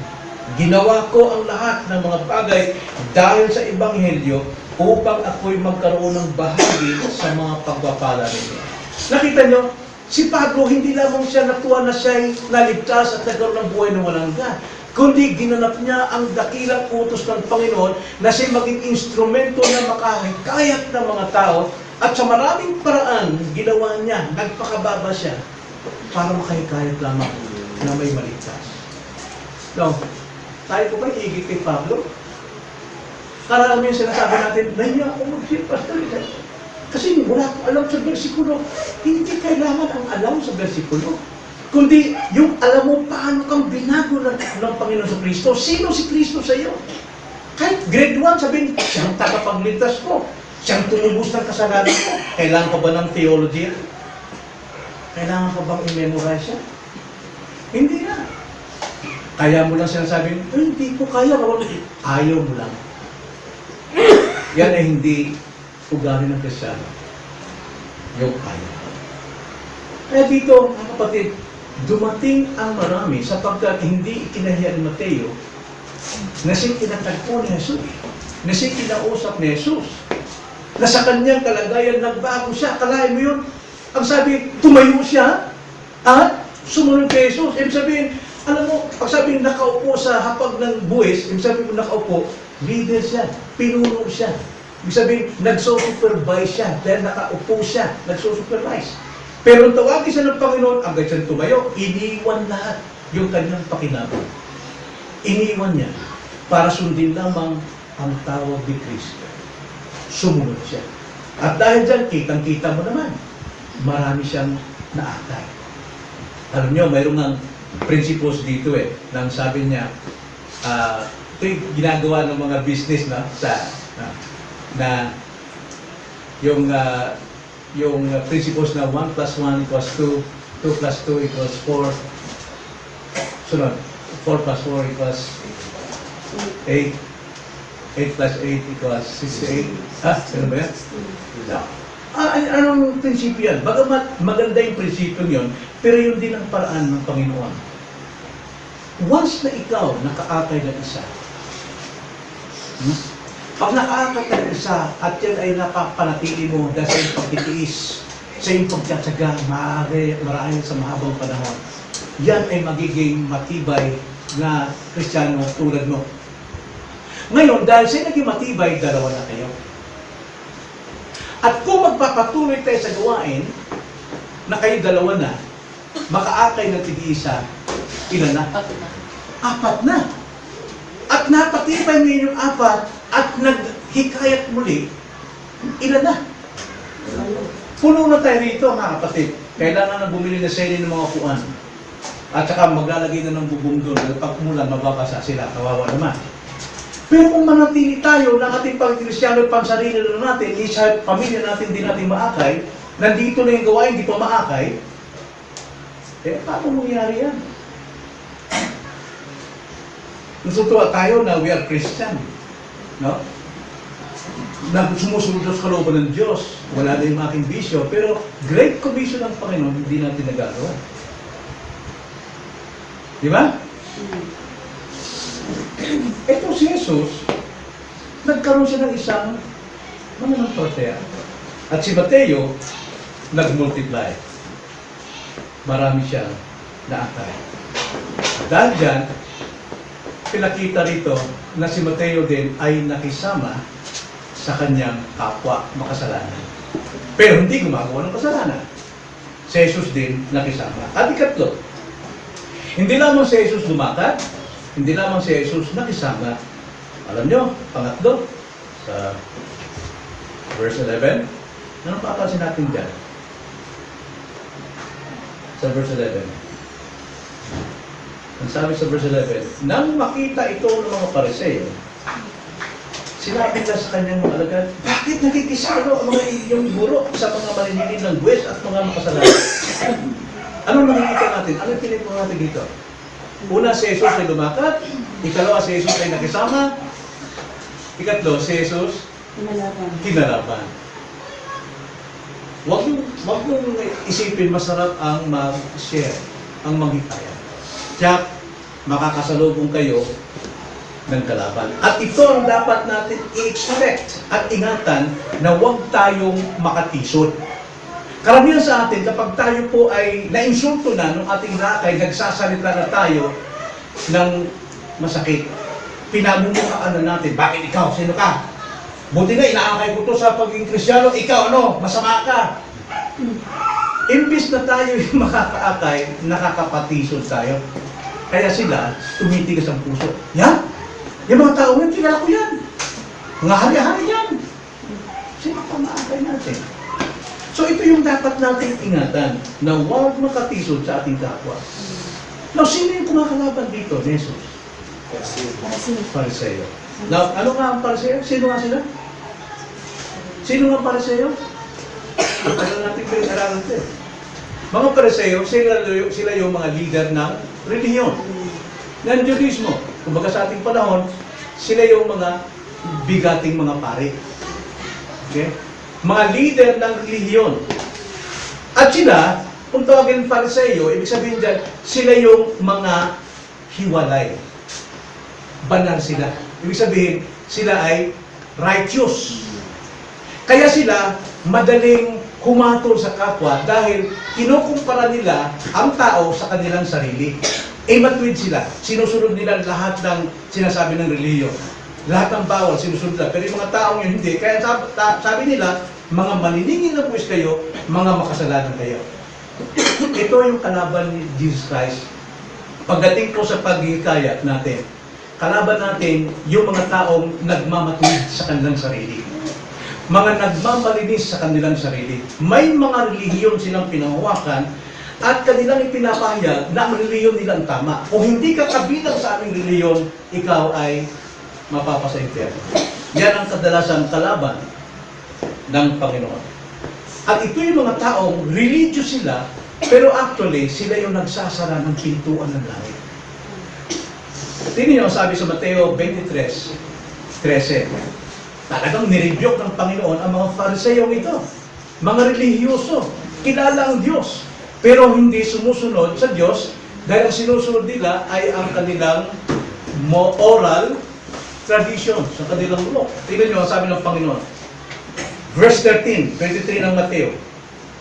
Ginawa ko ang lahat ng mga bagay dahil sa Ebanghelyo upang ako'y magkaroon ng bahagi sa mga pagpapala nito. Nakita nyo, si Pablo hindi lamang siya natuwa na siya'y naligtas at nagkaroon ng buhay na walang hanggan, kundi ginanap niya ang dakilang utos ng Panginoon na siya maging instrumento na makahikayat ng mga tao at sa maraming paraan ginawa niya, nagpakababa siya para makahikayat lamang na may maligtas. No, tayo ko ba higit kay Pablo? Karami yung sinasabi natin, nahiya ako mag-ship, Pastor. Kasi wala akong alam sa versikulo. Hindi kailangan ang alam sa versikulo. Kundi yung alam mo paano kang binago ng Panginoon sa Kristo. Sino si Kristo sa iyo? Kahit grade 1, sabihin, siyang tagapagligtas ko. Siyang tumubos ng kasalanan ko. Kailangan ko ba ng theology? Kailangan ko bang i-memorize siya? Hindi na. Kaya mo lang sinasabing, hindi ko kaya. Ayaw mo lang. Yan ay hindi ugali ng Kristiyano. Yung kaya. Kaya dito, mga kapatid, dumating ang marami sapagkat hindi ikinahiya ni Mateo na siya tinatagpo ni Jesus, na siya kinausap ni Jesus, na sa kanyang kalagayan nagbago siya. Kalahin mo yun? Ang sabi, tumayo siya at sumunod kay Jesus. Ibig sabihin, alam mo, pag sabihin nakaupo sa hapag ng buwis, ibig sabihin nakaupo, leader siya, pinuno siya. Ibig sabihin, nagsusupervise siya dahil nakaupo siya, nagsusupervise. Pero tawagin siya ng Panginoon, agad siyang tumayo, iniwan lahat yung kanyang pakinabang. Iniwan niya para sundin lamang ang tawag ni Kristo. Sumunod siya. At dahil dyan, kitang-kita mo naman, marami siyang naatay. Alam niyo, mayroong ng principles dito nang sabi niya, ito yung ginagawa ng mga business na yung principles na 1 plus 1 equals 2, 2 plus 2 equals 4, sunod, 4 plus 4 equals 8, 8 plus 8 equals 68. Ano ba yan? Anong prinsipyo yan? Bagamat maganda yung prinsipyo yun, pero yun din ang paraan ng Panginoon. Once na ikaw nakaakay ng isa, pag nakaakay ka ng isa at yan ay napapanatili mo dahil sa iyong pagtitiis, sa iyong pagtsatsaga, marahil sa mahabang panahon, yan ay magiging matibay na Kristiyano tulad mo. Ngayon, dahil siya naging matibay, dalawa na kayo. At kung magpapatuloy tayo sa gawain, na kayo dalawa na, makaakay ng tig-isa, ilan na? Apat na. At napatibay mo yung apat, at naghikayat muli, ilan na? Puno na tayo rito, mga kapatid. Kailangan na bumili na sili ng mga kuwan. At saka maglalagay na ng bubong doon. Pag umulan, mababasa sila. Kawawa naman. Pero kung manatili tayo ng ating pang-Kristyano, pang-sarili na natin, isa pamilya natin din natin maakay, nandito na yung gawain, hindi pa maakay, paano mangyari yan? Natutuwa tayo na we are Christian. No? Na sumusunod sa kalooban ng Diyos, wala na yung aking bisyo, pero great commission ng Panginoon, hindi natin nagagawa. Di ba? Ito si Jesus, nagkaroon siya ng isang mananampalataya. At si Mateo, nag-multiply. Marami siyang naakay. Dahil dyan, pinakita rito na si Mateo din ay nakisama sa kanyang kapwa makasalanan. Pero hindi gumagawa ng kasalanan. Si Jesus din nakisama. At ikatlo, hindi lamang si Jesus lumakad, hindi lamang si Jesus nakisama. Alam nyo, pangatlo, sa verse 11, anong papansin natin dyan? Sa verse 11. Ang sabi sa verse 11, nang makita ito ng mga Pariseo, sinabi nila sa kanyang mga alagad, bakit nakikisalo ang mga iyong guro sa mga maninilin ng buwes at mga makasalanan? Anong nakikita natin? Anong pinito natin dito? Una, si Jesus ay lumakad. Ikalawa, si Jesus ay nakisama. Ikatlo, si Jesus kinalaban. Huwag yung isipin masarap ang mag-share, ang manghikaya. Tiyak, makakasalubong kayo ng kalaban. At ito ang dapat natin i-expect at ingatan na huwag tayong makatisod. Karamihan sa atin, kapag tayo po ay na-insulto na ng ating rakay, nagsasalita na tayo ng masakit. Pinamumukhaan na natin, bakit ikaw? Sino ka? Buti nga, inaakay ko to sa pagiging Kristiyano, ikaw ano? Masama ka. Imbis na tayo yung makakaakay, nakakapatisod tayo. Kaya sila, tumitigas ang puso. Yan! Yung mga tao yun, kilala ko yan. Mga hari-hari yan. Sino pa maakay natin? So ito yung dapat nating ingatan, na huwag makatisod sa ating kapwa. Now, sino yung kumakalaban dito? Jesus. Pariseo. Now, ano nga ang Pariseo? Sino nga sila? Sino nga ang Pariseo? Ano natin pinag-aralan ito? Mga Pariseo, sila yung mga leader ng relihiyon, ng Judaismo. Kumbaga sa ating panahon, sila yung mga bigating mga pari. Okay? Mga leader ng relihiyon. At sila, kung tawagin Pariseo, ibig sabihin dyan, sila yung mga hiwalay. Banal sila. Ibig sabihin, sila ay righteous. Kaya sila, madaling humatol sa kapwa dahil kinukumpara nila ang tao sa kanilang sarili. Matuwid sila. Sinusunod nila lahat ng sinasabi ng relihiyon. Lahat ng bawal, sinusunod nila. Pero yung mga taong yun, hindi. Kaya sabi nila, mga maniningil na buwis kayo, mga makasalanan kayo. Ito yung kalaban ni Jesus Christ. Pagdating po sa paghihikayat natin, kalaban natin yung mga taong nagmamatuwid sa kanilang sarili. Mga nagmamalinis sa kanilang sarili. May mga relihiyon silang pinahawakan at kanilang ipinapahayag na ang relihiyon nilang tama. Kung hindi ka kabilang sa aming relihiyon, ikaw ay mapapasa impyerno. Yan ang kadalasang kalaban ng Panginoon. At ito yung mga taong religious sila, pero actually, sila yung nagsasara ng pintuan ng langit. Tingnan niyo, sabi sa Mateo 23, 13. Talagang nirebuke ng Panginoon ang mga Fariseo ito. Mga relihiyoso, kilala ang Diyos, pero hindi sumusunod sa Diyos dahil ang sinusunod nila ay ang kanilang oral tradition, sa kanilang law. Tingnan nyo ang sabi ng Panginoon. Verse 13, 23 ng Mateo.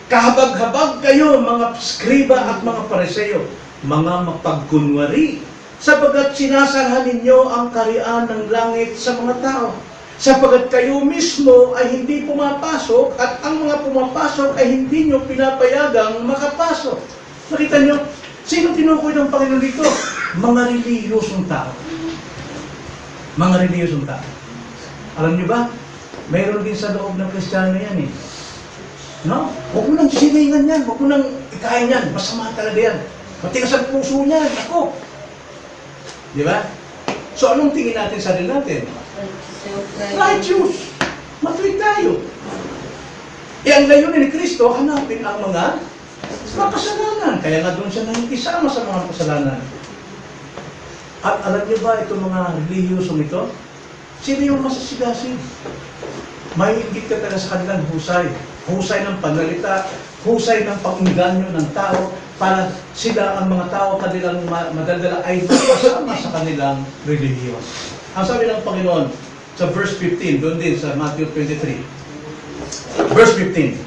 Kahabag-habag kayo, mga skriba at mga Fariseo, mga mapagkunwari, sapagkat sinasarahan ninyo ang kaharian ng langit sa mga tao. Sapagkat kayo mismo ay hindi pumapasok at ang mga pumapasok ay hindi nyo pinapayagang makapasok. Nakita nyo, sino tinukoy ng Panginoon dito? Mga relihiyosong tao. Mga relihiyosong tao. Alam nyo ba, mayroon din sa loob ng Kristiyano yan eh. No? Huwag mo nang sisilingan yan, huwag mo nang ikain yan, masama talaga yan. Matigas ang puso niyan, ako. Di ba? So anong tingin natin sa sarili natin? Righteous. Matuwid tayo. E ang layunin ni Kristo, hanapin ang mga kasalanan. Kaya nga doon siya nakikisama sa mga kasalanan. At alam niyo ba itong mga relihiyosong ito? Sino yung masasigasin? May inggit ka talaga sa kanilang husay. Husay ng panalita, husay ng pag-inganyo ng tao para sila ang mga tao kanilang madadala ay makasama sa kanilang relihiyon. Ang sabi ng Panginoon sa verse 15, doon din sa Matthew 23. Verse 15.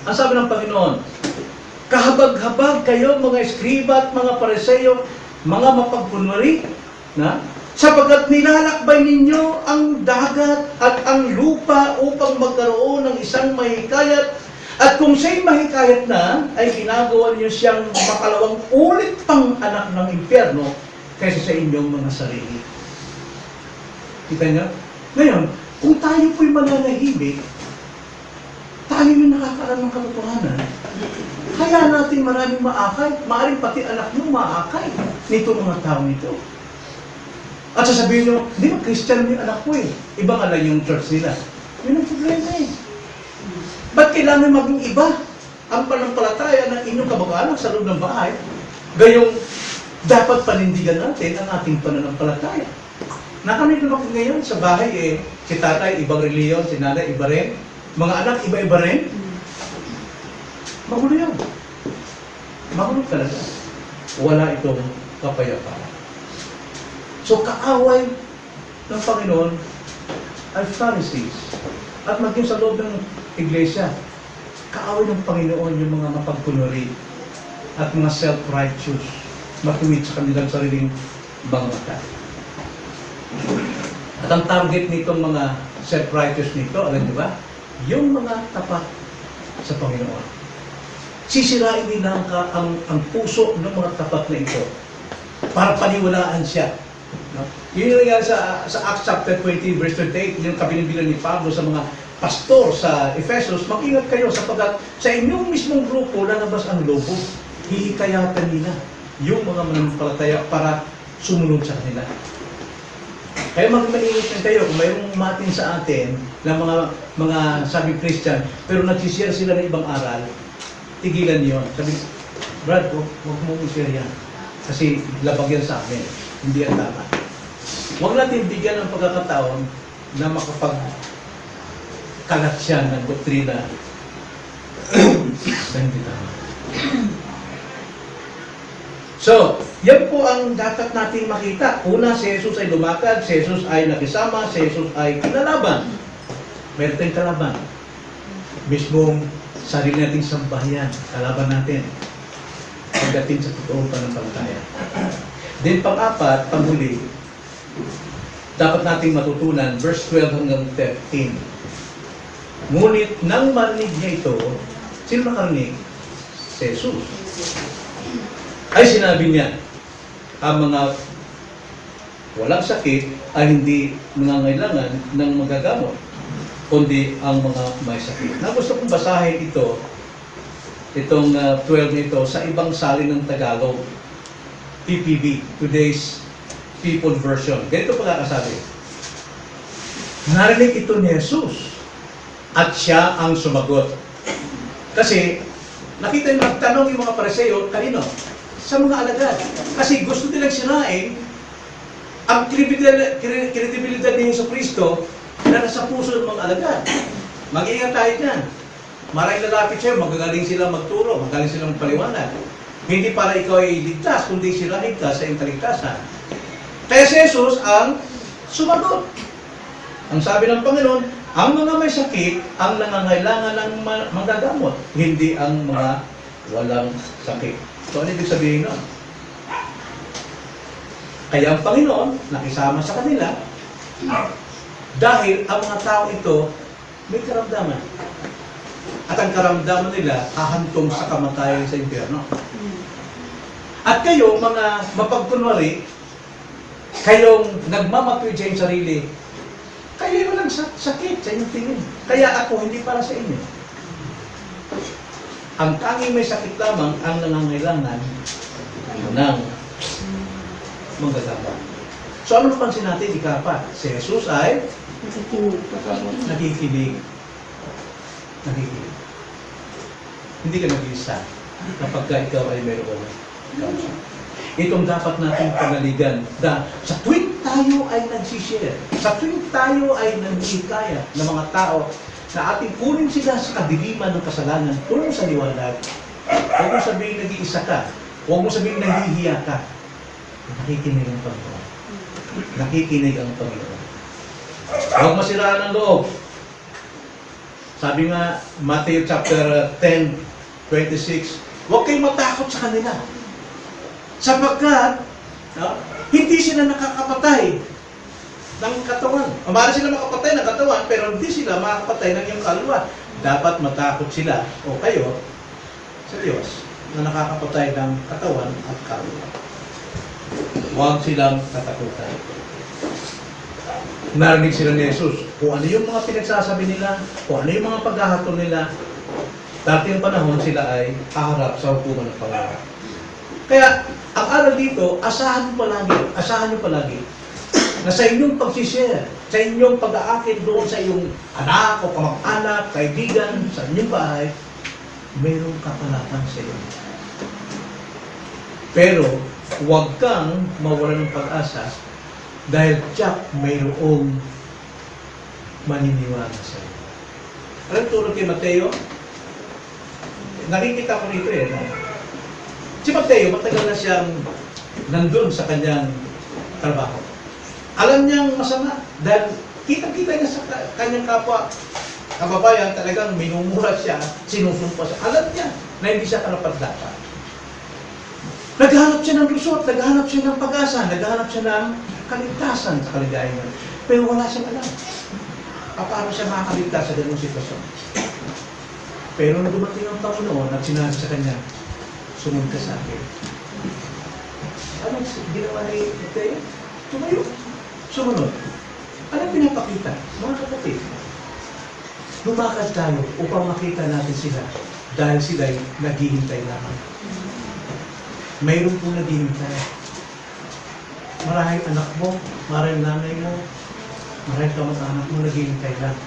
Ang sabi ng Panginoon, kahabag-habag kayo mga eskriba at mga Fariseo, mga mapagkunwari, na sapagkat nilalakbay ninyo ang dagat at ang lupa upang magkaroon ng isang mahikayat, at kung siya'y mahikayat na, ay ginagawa niyo siyang makalawang ulit pang anak ng impyerno kaysa sa inyong mga sarili. Kita niyo? Ngayon, kung tayo po'y mananahimik, tayo yung nakakaroon ng katotohanan, kaya natin maraming maakay, maaaring pati anak mo maakay nito mga tao nito. At sasabihin nyo, hindi ba Christian yung anak ko eh. Ibang alay yung church nila. Yun ang problema eh. Ba't kailangan maging iba ang panampalataya ng inyong kamag-anak sa loob ng bahay? Gayong dapat panindigan natin ang ating pananampalataya. Nakamit naman ngayon sa bahay eh, si tatay ibang reliyon, si nanay iba rin. Mga anak iba-iba rin. Magulo yun. Magulo talaga. Wala itong kapayapaan. So, kaaway ng Panginoon ay Pharisees. At maging sa loob ng iglesia, kaaway ng Panginoon yung mga mapagkunwari at mga self-righteous, matuwid sa kanilang sariling bangata. At ang target nitong mga self-righteous nito, alam niyo ba? Yung mga tapat sa Panginoon. Sisirain nila ang puso ng mga tapat na ito para paniwalaan siya. No? Yun yung nangyari sa Acts chapter 20, verse 28, yung kabinibilan ni Pablo sa mga pastor sa Ephesus, mag-ingat kayo sapagkat sa inyong mismong grupo lalabas ang lobo. Hihikayatan nila yung mga mananampalataya para sumunod sa kanila. Kaya mag-maingat na kayo kung mayroong matin sa atin ng mga sabi Christian, pero nagsishare sila ng ibang aral, tigilan niyo. Sabi, Brad, huwag mo i-share yan. Kasi labag yan sa amin. Hindi yan tama. Huwag natin bigyan ng pagkakataon na makapagkalat siya ng doktrina na hindi tama. So, yan po ang dapat nating makita. Una, si Jesus ay lumakad, si Jesus ay nakisama, si Jesus ay kinalaban. Meron tayong kalaban. Mismong sarili nating sambahayan, kalaban natin. Pagdating sa totoong pananampalataya. Then pang-apat, panghuli, dapat nating matutunan, verse 12 hanggang 13. Ngunit nang marinig niya ito, sino nakarinig? Si Jesus. Ay sinabi niya, ang mga walang sakit ay hindi nangangailangan ng magagamot, kundi ang mga may sakit. Na gusto kong basahin ito, itong 12 nito, sa ibang salin ng Tagalog, PPV, Today's People Version. Ganito pagkakasabi. Narinig ito ni Jesus at siya ang sumagot. Kasi nakita yung magtanong yung mga Pariseo, kanino? Sa mga alagad. Kasi gusto nilang sirain ang kredibilidad ni Jesucristo na nasa puso ng mga alagad. Mag-iingat tayo dyan. Maraming lalapit sa'yo, magagaling sila magturo, magagaling silang paliwanag. Hindi para ikaw ay ligtas, kundi sila ligtas sa iyong kaligtasan. Kaya si Jesus ang sumagot. Ang sabi ng Panginoon, ang mga may sakit, ang nangangailangan ng manggagamot, hindi ang mga walang sakit. So, ano ibig sabihin nun? Kaya ang Panginoon, nakisama sa kanila, dahil ang mga tao ito, may karamdaman. At ang karamdaman nila, hahantong sa kamatayan sa impyerno. At kayo, mga mapagkunwari, kayong nagmamapil sa inyong sarili, kayo walang sakit sa inyong tingin. Kaya ako, hindi para sa inyo. Ang tanging may sakit lamang ang nangangailangan ng manggagamot. So ano napansin natin, ikapat? Si Jesus ay nakikinig. Nakikinig. Hindi ka nag-iisa kapag ikaw ay mayroon kausap. Itong dapat nating panaligan na sa tuwing tayo ay nagsishare, sa tuwing tayo ay nangikaya ng mga tao na ating kunin sila sa kadiliman ng kasalanan, puno sa liwanag. Huwag mo sabihin nag-iisa ka. Huwag mo sabihin nahihiya ka. Nakikinig ang Panginoon. Nakikinig ang Panginoon. Huwag masiraan ang loob. Sabi nga, Matthew chapter 10:26, huwag kayong matakot sa kanila. Sapagkat, hindi sila nakakapatay ng katawan. Maaari sila makapatay ng katawan, pero hindi sila makakapatay ng iyong kaluluwa. Dapat matakot sila, o kayo, sa Diyos, na nakakapatay ng katawan at kaluluwa. Huwag silang katakutan. Narinig sila ni Jesus, kung ano yung mga pinagsasabi nila, kung ano yung mga paghahatol nila, dati yung panahon sila ay haharap sa hukuman ng Panginoon. Kaya, ang aral dito, asahan nyo palagi, na sa inyong pag-share, sa inyong pag-aakit doon sa iyong anak o kamag-anak, kaibigan, sa inyong bahay, mayroong kapalapan sa iyo. Pero, huwag kang mawalan ng pag-asa dahil tiyak mayroong maniniwala sa iyo. Alam tulad kay Mateo? Nakikita ko nito eh. Si Mateo, matagal na siyang nandun sa kanyang trabaho. Alam niyang masama dahil kitang-kita niya sa kanyang kababayan, talagang minumura siya, sinusumpa siya. Alam niya na hindi siya karapat-dapat. Naghahanap siya ng lusot, naghahanap siya ng pag-asa, naghahanap siya ng kaligtasan sa kaligayahan. Pero wala siyang alam. Paano siya makakaligtas sa ganung sitwasyon? Pero nung dumating ang Panginoon at sinabi sa kanya, sumunod ka sa akin. Anong ginawa ni Mateo? Tumayo. Sumunod. Anong pinapakita? Mga kapatid, lumakad tayo upang makita natin sila dahil sila'y naghihintay lamang. Mayroon po naghihintay. Marahil anak mo, marahil nanay mo, marahil kamag-anak mo naghihintay lang.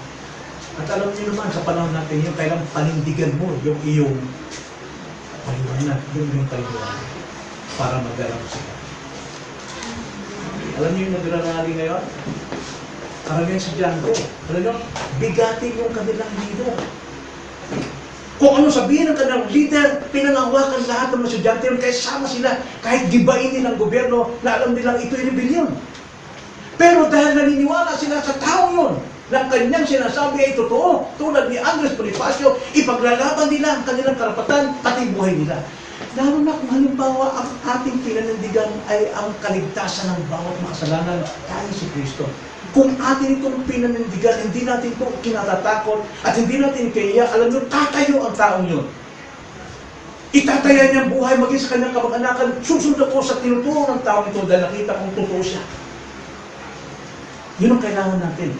At alam niyo naman, sa panahon natin yung kailang panindigan mo yung iyong paliwanag, yung iyong paliwanag para magalaw sila. Alam niyo yung nagrarally ngayon? Karamihan si Django. Alam niyo, bigatin yung kanilang leader. Kung ano sabihin ng kanilang leader, pinangawakan lahat ng mga estudyante yun, kaya sama sila, kahit gibain nilang gobyerno, na alam nilang ito'y rebellion. Pero dahil naniniwala sila sa tao yun, na kanyang sinasabi ay totoo, tulad ni Andres Bonifacio, ipaglalaban nila ang kanilang karapatan, pati buhay nila. Lalo na kung halimbawa ang ating pinanindigan ay ang kaligtasan ng bawat makasalanan dahil si Kristo. Kung atin itong pinanindigan, hindi natin ito kinatatakot at hindi natin kaya, alam nyo, tatayo ang taong yun. Itataya niya ang buhay maging sa kanyang kamag-anakan. Susunod ako sa tinuturo ng taong ito dahil nakita kong totoo siya. Yun ang kailangan natin.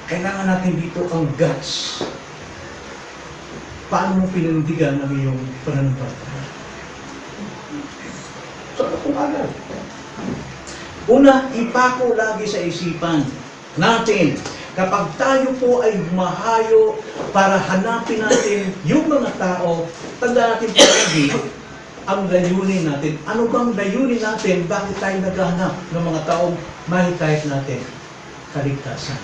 Kailangan natin dito ang guts. Paano mo pinanindigan ang iyong pananampalataya? So, kung agad. Una, ipako lagi sa isipan natin. Kapag tayo po ay humahayo para hanapin natin yung mga tao, tanda natin palagi ang layunin natin? Ano bang layunin natin? Bakit tayo naghahanap ng mga taong mahikayat natin? Kaligtasan.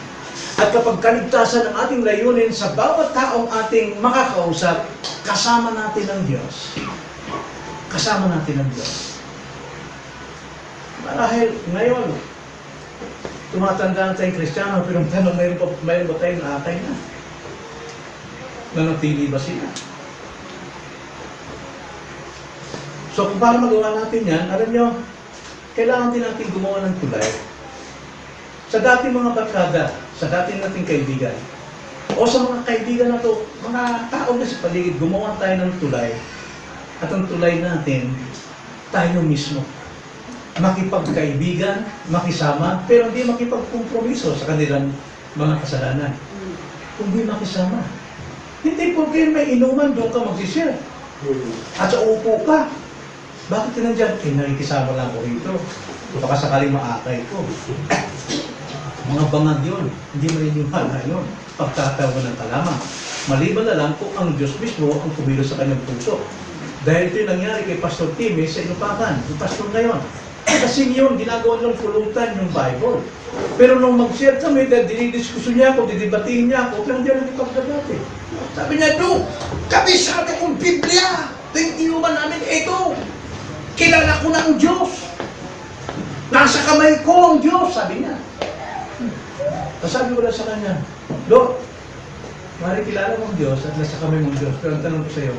At kapag kaligtasan ang ating layunin sa bawat taong ating makakausap, kasama natin ang Diyos. Kasama natin ang Diyos. Marahil ngayon, tumatanda na tayong Kristiyano, pero tanong, mayroon ba tayong atay na? Nanatili ba sila? So kung para magawa natin yan, alam nyo, kailangan din natin gumawa ng tulay. Sa dating mga barkada, sa dating nating kaibigan, o sa mga kaibigan na to, mga tao na sa paligid, gumawa tayo ng tulay. At ang tulay natin, tayo mismo. Makipagkaibigan, makisama, pero hindi makipagkompromiso sa kanilang mga kasalanan. Kung di makisama. Hindi porque may inuman, doon ka mag-share. At sa upo ka. Bakit ka nandyan? Nakikisama lang ko rito. Baka sakaling maakay ko. Mga bangag yun. Hindi maniniwala yun. Pagtatawa ng kalama. Maliban na lang kung ang Diyos mismo ang kumilos sa kanyang puso. Dahil ito yung nangyari kay Pastor Timmy sa Inupakan. Yung pastor ngayon. Kasi yun, ginagawa ng pulutan yung Bible. Pero nung mag-share kami, dahil dinidiskusyon niya ako, didibatiin niya ako, pero hindi ako nagpagdabati. Sabi niya, no, kabisado kong Biblia. Tingnan namin, ito. Kilala ko na ang Diyos. Nasa kamay ko ang Diyos, sabi niya. Sabi ko lang sa kanya, Lord, mari kilala mo ang Diyos at nasa kamay mo ang Diyos. Pero ang tanong ko sa iyo,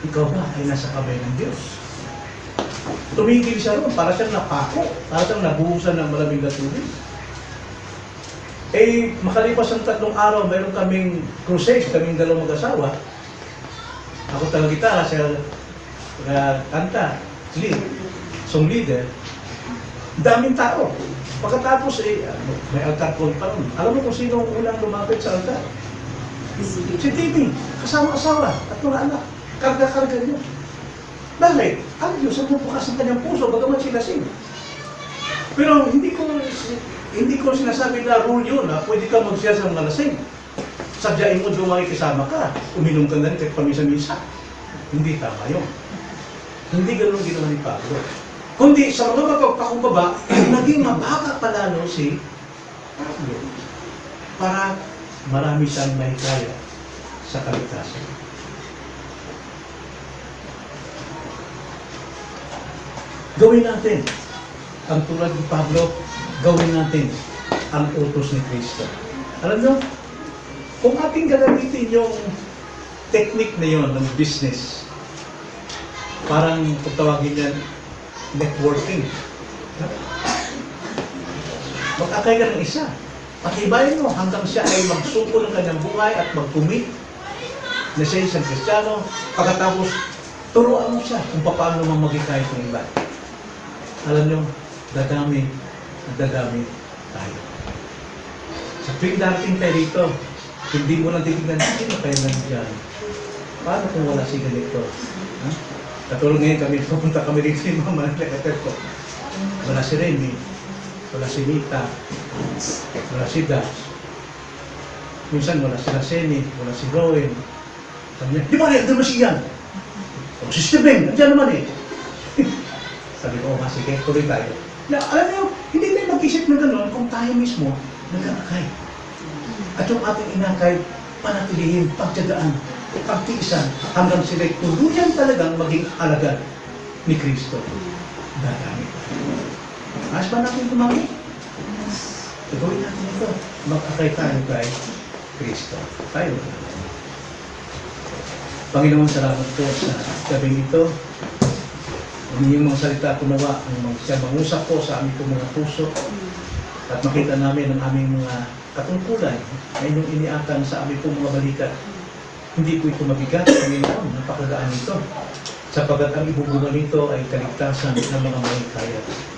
ikaw ba ay nasa kamay ng Diyos? Tumigil siya ron, para siyang napako, para siyang nabuhusan ng malamig na tubig. Eh, makalipas ang 3 araw, mayroon kaming crusade, kaming dalawang mag-asawa. Ako talang gitara, siya kanta, lead, song leader. Daming tao. Pagkatapos, may altar call pa rin. Alam mo kung sino ang unang lumapit sa altar? Si Timmy, kasama asawa at mga anak. Karga-karga niyo. Bakit? Ang Diyos ang bukas ng kanyang puso, bagaman sila sila. Pero hindi ko sinasabi na rule yun, na pwede ka mag-share sa mga lasing. Sadyain mo doon makikisama ka, uminom ka na rin kahit pamisa-misa. Hindi tama yun. Hindi ganun ginawa ni Pablo. Kundi sa mga magpapakumbaba, naging mabaga palalo si Pablo para marami siyang mahikaya sa kaligtasan. Gawin natin ang tulad ni Pablo, gawin natin ang utos ni Kristo. Alam nyo, kung ating gagamitin yung technique na yon ng business, parang kung tawagin yan, networking. Mag-akay ka ng isa. Pakibayin mo hanggang siya ay magsuko ng kanyang buhay at mag-commit na siya isang Kristiyano. Pagkatapos, turuan mo siya kung paano mamagikay ng iba. Alam nyo, dadami at dadami tayo. Sa tuwing darating tayo dito, hindi mo lang titignan, sino kayo nandiyan? Paano kung wala si ganito? Ha? Katulad ngayon kami, pupunta kami rin si Mama Nalakater ko. Wala si Remy, wala si Nita, wala si Das. Minsan wala si Raseni, wala si Rowan. Sabi niya, di ba rin, naman siya yan? O, si Steven, nandiyan naman eh. Sabi ko, oh, sige, tuloy tayo. Na, alam niyo, hindi tayo mag-isip na gano'n kung tayo mismo nag-aakay. At yung ating inakay, panatilihin, pagtyagaan, pagtiisan, hanggang sila'y tuluyan talagang maging alagad ni Kristo. Dadami pa. Ayos ba natin tumami? Gawin natin ito. Mag-akay tayo kay Kristo. Tayo. Panginoon, salamat po sa gabing ito. Ang inyong mga salita kunawa, ang mangusap po sa aming mga puso at makita namin ang aming mga katungkulan na inyong iniakan sa aming mga balikat. Hindi po ito mabigat, Panginoon, napakagaan nito. Sapagat ang ibubunga nito ay kaligtasan ng mga mahikayat.